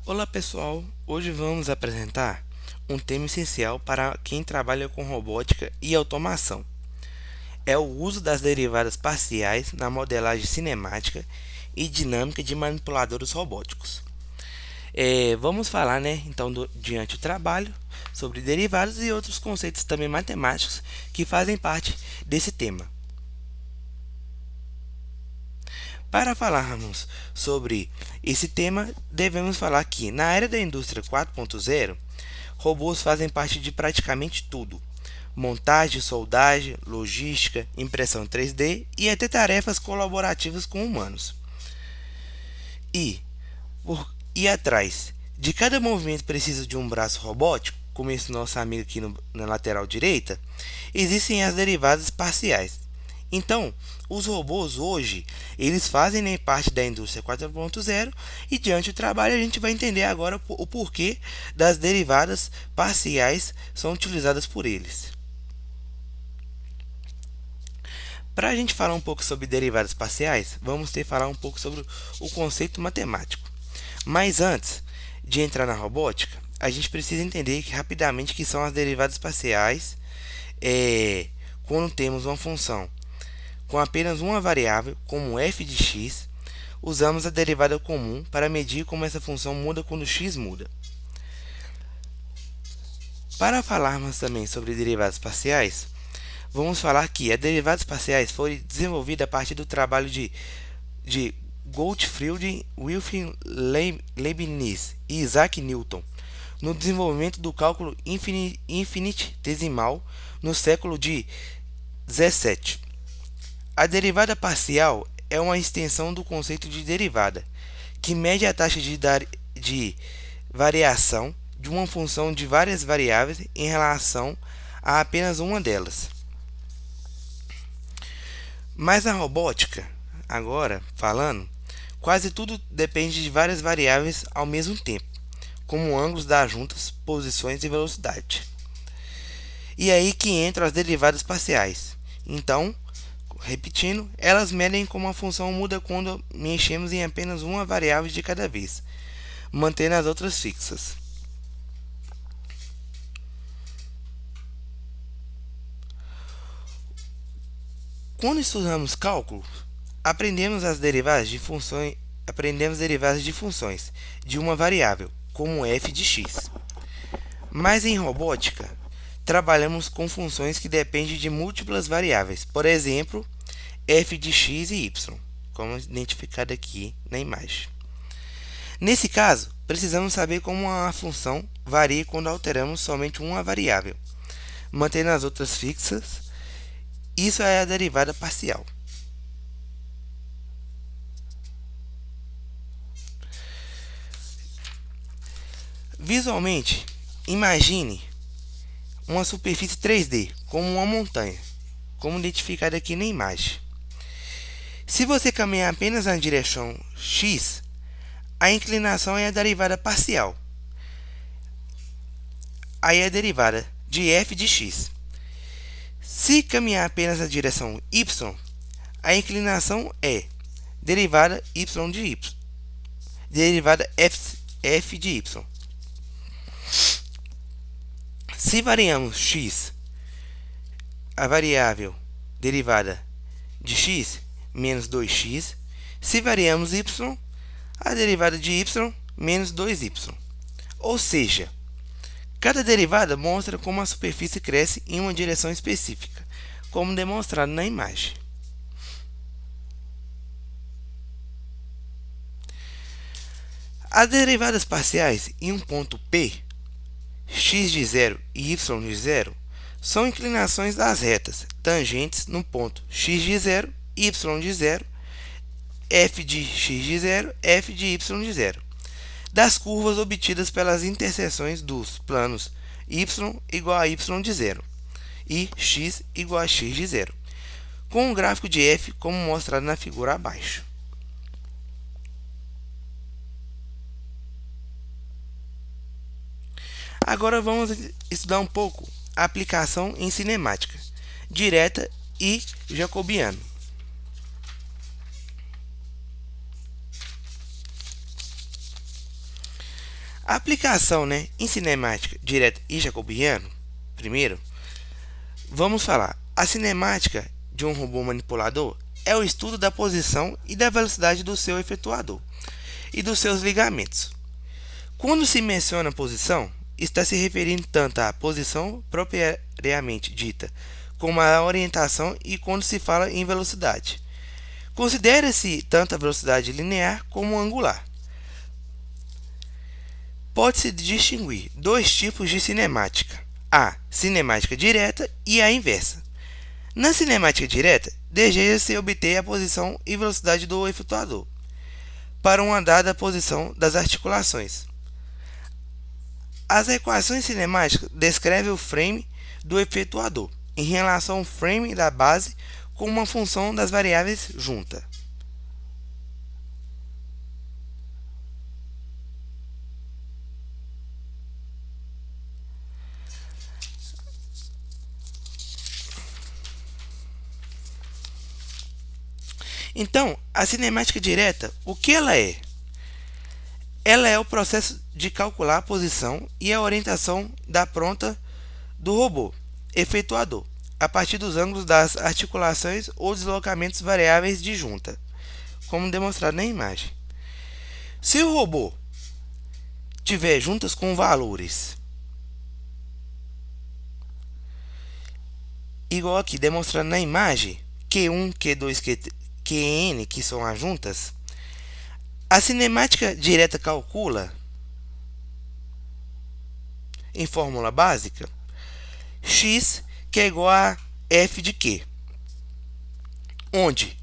Olá pessoal, hoje vamos apresentar um tema essencial para quem trabalha com robótica e automação. É o uso das derivadas parciais na modelagem cinemática e dinâmica de manipuladores robóticos. Vamos falar, então, diante do trabalho, sobre derivadas e outros conceitos também matemáticos que fazem parte desse tema. Para falarmos sobre esse tema, devemos falar que, na era da indústria 4.0, robôs fazem parte de praticamente tudo: montagem, soldagem, logística, impressão 3D e até tarefas colaborativas com humanos. E, e atrás de cada movimento preciso de um braço robótico, como esse nosso amigo aqui na lateral direita, existem as derivadas parciais. Então, os robôs hoje, eles fazem, parte da indústria 4.0 e diante do trabalho a gente vai entender agora o porquê das derivadas parciais são utilizadas por eles. Para a gente falar um pouco sobre derivadas parciais, vamos ter que falar um pouco sobre o conceito matemático. Mas antes de entrar na robótica, a gente precisa entender rapidamente que são as derivadas parciais quando temos uma função com apenas uma variável, como f de x, usamos a derivada comum para medir como essa função muda quando x muda. Para falarmos também sobre derivadas parciais, vamos falar que as derivadas parciais foram desenvolvidas a partir do trabalho de Gottfried Wilhelm Leibniz e Isaac Newton no desenvolvimento do cálculo infinitesimal no século XVII. A derivada parcial é uma extensão do conceito de derivada, que mede a taxa de variação de uma função de várias variáveis em relação a apenas uma delas. Mas na robótica, agora falando, quase tudo depende de várias variáveis ao mesmo tempo, como ângulos das juntas, posições e velocidade. E é aí que entram as derivadas parciais. Então, repetindo, elas medem como a função muda quando mexemos em apenas uma variável de cada vez, mantendo as outras fixas. Quando estudamos cálculo, aprendemos derivadas de funções de uma variável, como f de x. Mas em robótica, trabalhamos com funções que dependem de múltiplas variáveis, por exemplo, f de x e y, como identificado aqui na imagem. Nesse caso, precisamos saber como a função varia quando alteramos somente uma variável, mantendo as outras fixas. Isso é a derivada parcial. Visualmente, imagine uma superfície 3D como uma montanha, como identificado aqui na imagem. Se você caminhar apenas na direção x, a inclinação é a derivada parcial. Aí é a derivada de f de x. Se caminhar apenas na direção y, a inclinação é derivada y de y, derivada f de y. Se variamos x, a variável derivada de x menos 2x. Se variamos y, a derivada de y menos 2y. Ou seja, cada derivada mostra como a superfície cresce em uma direção específica, como demonstrado na imagem. As derivadas parciais em um ponto P, x de 0 e y de 0, são inclinações das retas tangentes no ponto x de 0, y de 0, f de x de 0, f de y de 0, das curvas obtidas pelas interseções dos planos y igual a y de 0 e x igual a x de 0, com o gráfico de f como mostrado na figura abaixo. Agora vamos estudar um pouco a aplicação em cinemática, direta e jacobiana. A aplicação, em cinemática direta e jacobiano, primeiro, vamos falar. A cinemática de um robô manipulador é o estudo da posição e da velocidade do seu efetuador e dos seus ligamentos. Quando se menciona posição, está se referindo tanto à posição propriamente dita, como à orientação e quando se fala em velocidade. Considera-se tanto a velocidade linear como angular. Pode-se distinguir dois tipos de cinemática: a cinemática direta e a inversa. Na cinemática direta, deseja-se obter a posição e velocidade do efetuador para uma dada posição das articulações. As equações cinemáticas descrevem o frame do efetuador em relação ao frame da base com uma função das variáveis junta. Então, a cinemática direta, o que ela é? Ela é o processo de calcular a posição e a orientação da ponta do robô efetuador, a partir dos ângulos das articulações ou deslocamentos variáveis de junta, como demonstrado na imagem. Se o robô tiver juntas com valores igual aqui demonstrado na imagem, Q1, Q2, Qn, que são as juntas, a cinemática direta calcula, em fórmula básica, x que é igual a f de q, onde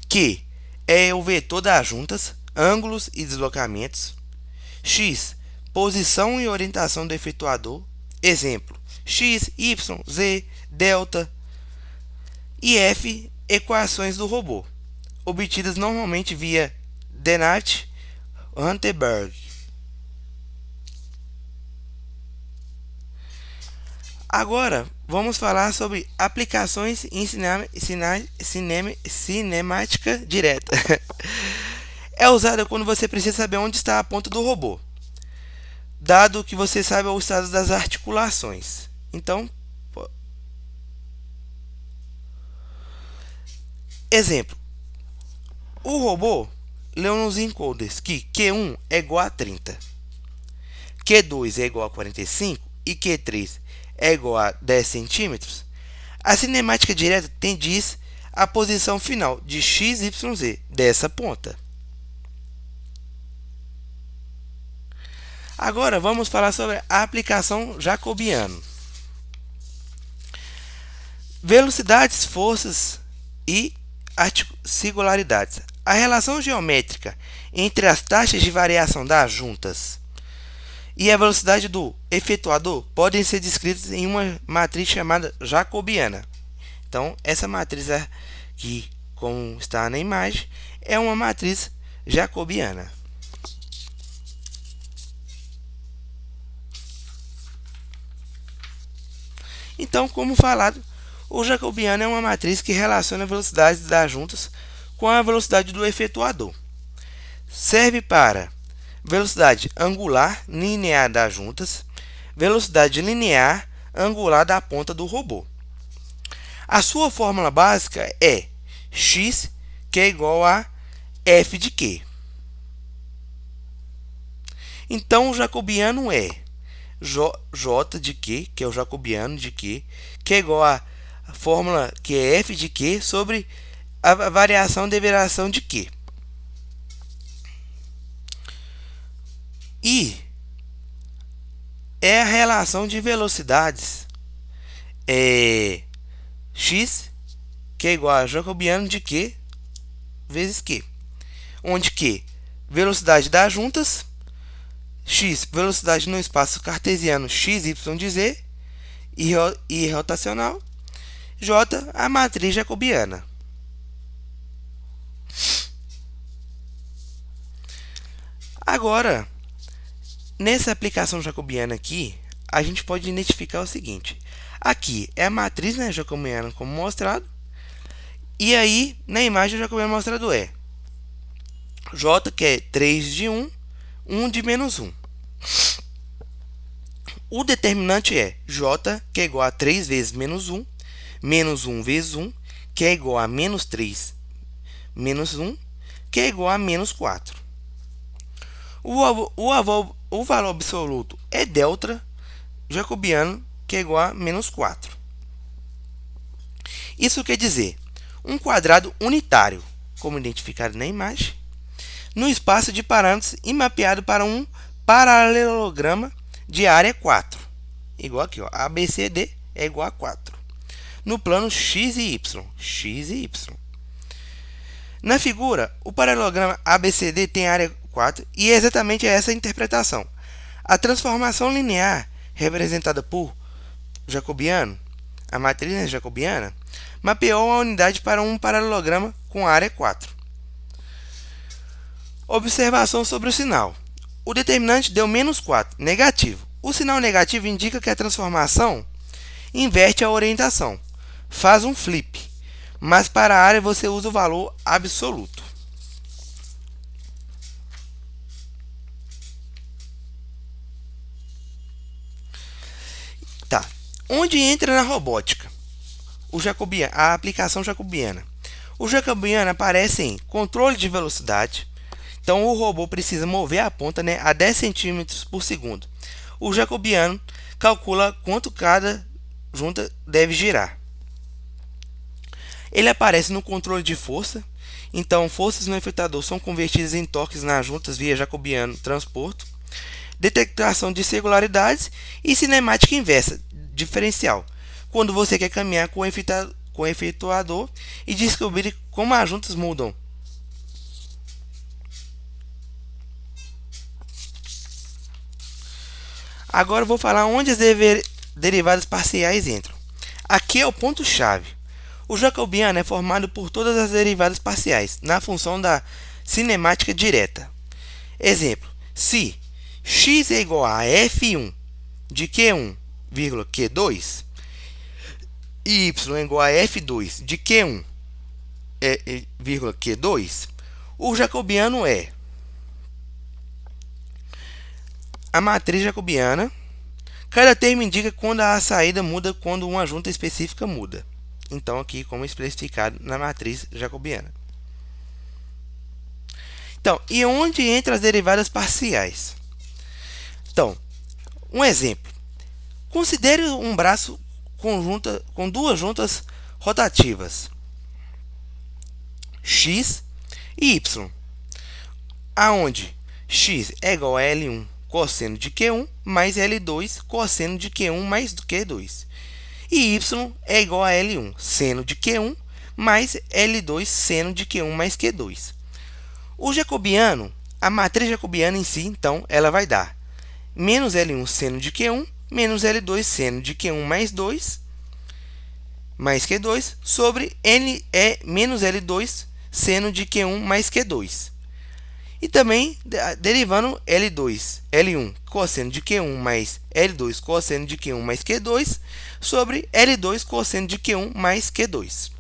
q é o vetor das juntas, ângulos e deslocamentos, x, posição e orientação do efetuador, exemplo, x, y, z, delta, e f, equações do robô, obtidas normalmente via Dennard-Vandenberg. Agora, vamos falar sobre aplicações em cinemática direta. É usada quando você precisa saber onde está a ponta do robô, dado que você sabe o estado das articulações. Então, exemplo, o robô leu nos encoders que Q1 é igual a 30, Q2 é igual a 45 e Q3 é igual a 10 centímetros. A cinemática direta diz a posição final de x, y, z dessa ponta. Agora vamos falar sobre a aplicação jacobiano. Velocidades, forças e singularidades. A relação geométrica entre as taxas de variação das juntas e a velocidade do efetuador podem ser descritas em uma matriz chamada jacobiana. Então, essa matriz aqui, como está na imagem, é uma matriz jacobiana. Então, como falado, o jacobiano é uma matriz que relaciona a velocidade das juntas com a velocidade do efetuador. Serve para velocidade angular linear das juntas, velocidade linear angular da ponta do robô. A sua fórmula básica é x, que é igual a f de q. Então, o jacobiano é j de q, que é o jacobiano de q, que é igual a fórmula que é f de q sobre a variação de derivação de q. E é a relação de velocidades x, que é igual a jacobiano de q vezes q, onde q, velocidade das juntas, x, velocidade no espaço cartesiano x, y de z, e rotacional, j, a matriz jacobiana. Agora, nessa aplicação jacobiana aqui, a gente pode identificar o seguinte: aqui é a matriz jacobiana como mostrado, e aí na imagem o jacobiano mostrado é j, que é 3 de 1, 1 de menos 1. O determinante é j, que é igual a 3 vezes menos 1 vezes 1, que é igual a menos 3 menos 1, que é igual a menos 4. O valor absoluto é delta jacobiano, que é igual a menos 4. Isso quer dizer um quadrado unitário, como identificado na imagem, no espaço de parâmetros e mapeado para um paralelograma de área 4. Igual aqui, ó, ABCD é igual a 4. No plano x e y. Na figura, o paralelograma ABCD tem área 4 e é exatamente essa a interpretação. A transformação linear, representada por jacobiano, a matriz jacobiana, mapeou a unidade para um paralelograma com área 4. Observação sobre o sinal. O determinante deu menos 4, negativo. O sinal negativo indica que a transformação inverte a orientação, faz um flip, mas para a área você usa o valor absoluto. Tá. Onde entra na robótica a aplicação jacobiana? O jacobiano aparece em controle de velocidade. Então, o robô precisa mover a ponta, né, a 10 cm por segundo. O jacobiano calcula quanto cada junta deve girar. Ele aparece no controle de força. Então, forças no efetuador são convertidas em torques nas juntas via jacobiano transporto. Detectação de singularidades e cinemática inversa, diferencial, quando você quer caminhar com o efetuador e descobrir como as juntas mudam. Agora eu vou falar onde as derivadas parciais entram. Aqui é o ponto-chave. O jacobiano é formado por todas as derivadas parciais na função da cinemática direta. Exemplo: se x é igual a f1 de q1, q2 e y é igual a f2 de q1, q2, o jacobiano é a matriz jacobiana. Cada termo indica quando a saída muda quando uma junta específica muda. Então, aqui, como especificado na matriz jacobiana. Então, e onde entram as derivadas parciais? Então, um exemplo. Considere um braço com duas juntas rotativas, x e y, aonde x é igual a L1 cosseno de Q1 mais L2 cosseno de Q1 mais Q2. E y é igual a L1 seno de Q1 mais L2 seno de Q1 mais Q2. O jacobiano, a matriz jacobiana em si, então, ela vai dar menos L1 seno de Q1 menos L2 seno de Q1 mais 2 mais Q2 sobre menos L2 seno de Q1 mais Q2. E também derivando L1 cosseno de Q1 mais L2 cosseno de Q1 mais Q2 sobre L2 cosseno de Q1 mais Q2.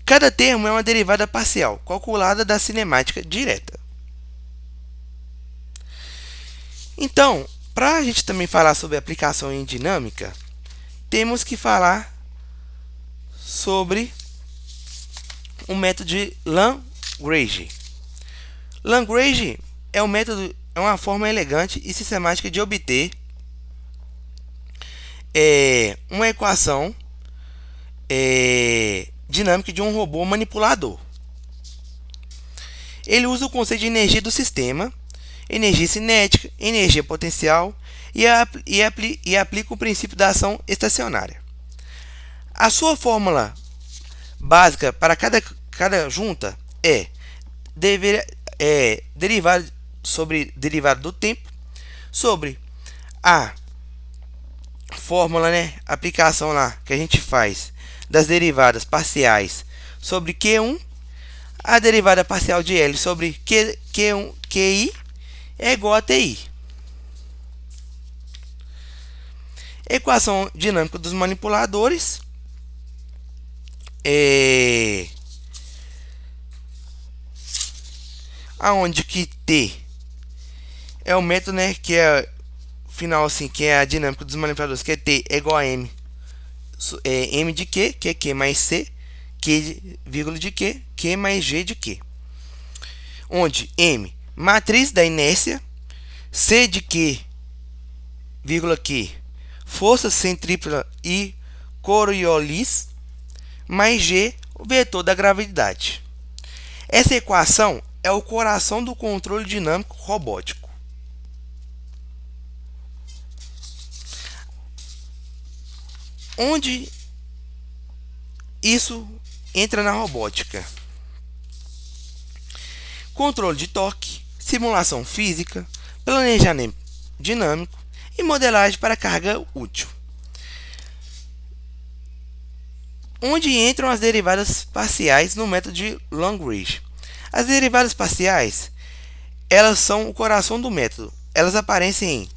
Cada termo é uma derivada parcial, calculada da cinemática direta. Então, para a gente também falar sobre aplicação em dinâmica, temos que falar sobre o método de Lagrange. Lagrange é uma forma elegante e sistemática de obter uma equação dinâmica de um robô manipulador. Ele usa o conceito de energia do sistema, energia cinética, energia potencial e aplica o princípio da ação estacionária. A sua fórmula básica para cada junta é derivada do tempo sobre a fórmula, né, aplicação lá que a gente faz das derivadas parciais sobre Q1, a derivada parcial de L sobre QI é igual a TI. Equação dinâmica dos manipuladores aonde que T é o método, né, que final assim, que é a dinâmica dos manipuladores, que é T é igual a M, M de Q, que é Q mais C, vírgula de Q mais G de Q. Onde M, matriz da inércia, C de Q, vírgula Q, força centrípeta e Coriolis, mais G, o vetor da gravidade. Essa equação é o coração do controle dinâmico robótico. Onde isso entra na robótica? Controle de torque, simulação física, planejamento dinâmico e modelagem para carga útil. Onde entram as derivadas parciais no método de Lagrange. As derivadas parciais, elas são o coração do método. Elas aparecem em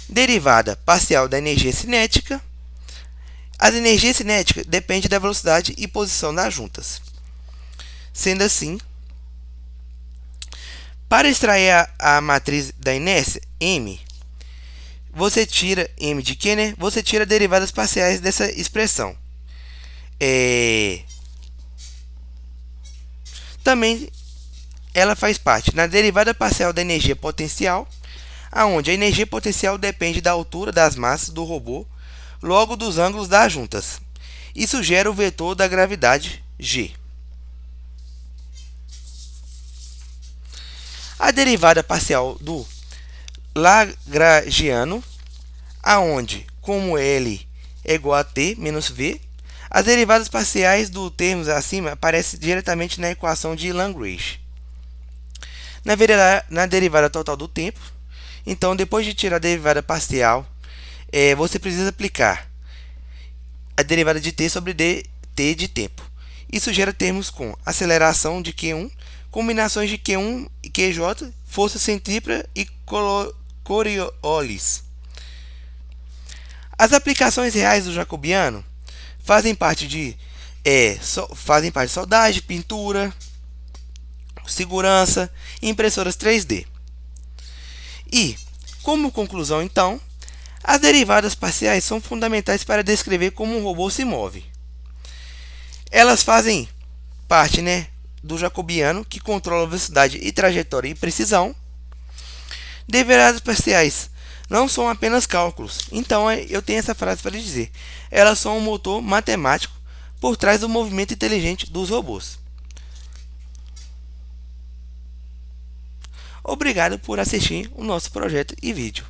derivada parcial da energia cinética. A energia cinética depende da velocidade e posição das juntas. Sendo assim, para extrair a matriz da inércia, M, você tira M de Q, né? Você tira derivadas parciais dessa expressão. Também ela faz parte na derivada parcial da energia potencial, aonde a energia potencial depende da altura das massas do robô, logo dos ângulos das juntas. Isso gera o vetor da gravidade G. A derivada parcial do Lagrangiano, aonde, como L é igual a T menos V, as derivadas parciais dos termos acima aparecem diretamente na equação de Lagrange. Na derivada total do tempo, então, depois de tirar a derivada parcial, você precisa aplicar a derivada de t sobre dt de tempo. Isso gera termos com aceleração de Q1, combinações de Q1 e QJ, força centrípeta e Coriolis. As aplicações reais do jacobiano fazem parte de soldagem, pintura, segurança e impressoras 3D. E, como conclusão então, as derivadas parciais são fundamentais para descrever como um robô se move. Elas fazem parte, do jacobiano, que controla a velocidade e trajetória e precisão. Derivadas parciais não são apenas cálculos. Então eu tenho essa frase para lhe dizer. Elas são um motor matemático por trás do movimento inteligente dos robôs. Obrigado por assistir o nosso projeto e vídeo.